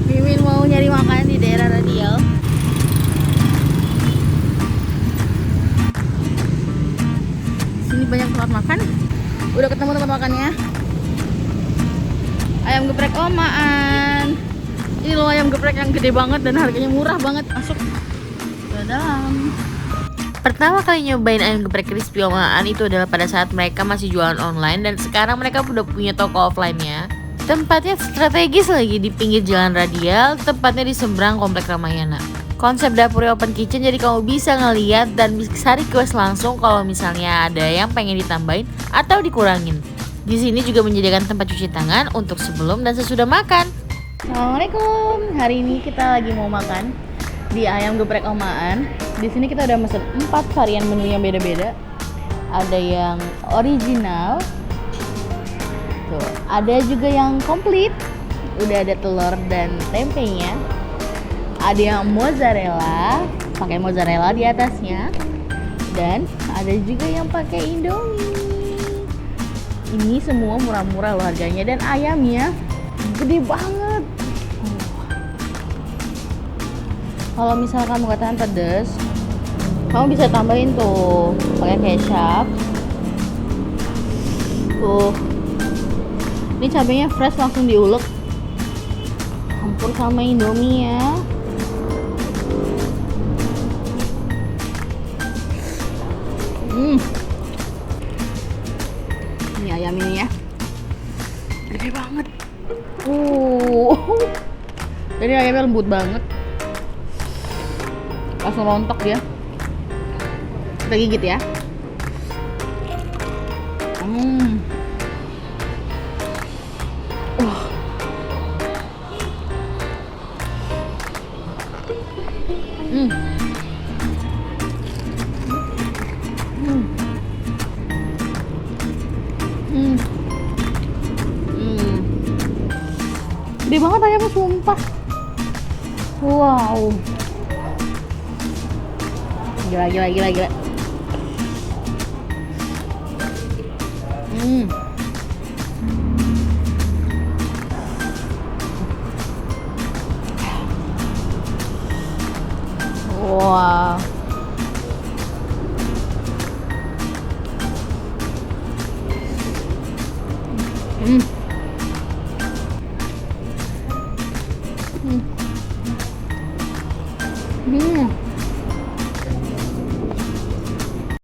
Mimin mau nyari makan di daerah Radial. Sini banyak tempat makan. Udah ketemu tempat makannya. Ayam geprek Omaan. Ini loh ayam geprek yang gede banget dan harganya murah banget. Masuk ke dalam. Pertama kali nyobain ayam geprek crispy Omaan itu adalah pada saat mereka masih jualan online, dan sekarang mereka udah punya toko offline-nya. Tempatnya strategis lagi di pinggir jalan Radial, tepatnya di seberang Komplek Ramayana. Konsep dapurnya open kitchen, jadi kamu bisa ngeliat dan bisa request langsung kalau misalnya ada yang pengen ditambahin atau dikurangin. Di sini juga menyediakan tempat cuci tangan untuk sebelum dan sesudah makan. Assalamualaikum. Hari ini kita lagi mau makan di ayam geprek Omaan. Di sini kita udah mesen 4 varian menu yang beda-beda. Ada yang original. Tuh, ada juga yang komplit. Udah ada telur dan tempenya. Ada yang mozzarella, pakai mozzarella di atasnya. Dan ada juga yang pakai Indomie. Ini semua murah-murah loh harganya, dan ayamnya gede banget. Kalau misalkan kamu katakan pedas, kamu bisa tambahin tuh pakai kecap. Tuh, ini cabenya fresh langsung diulek, campur sama Indomie ya. Ini ayam ini ya, gede banget. Jadi ayamnya lembut banget, langsung rontok dia. Kita gigit ya. Gede banget ayamnya, sumpah. Wow. Gila. Wow.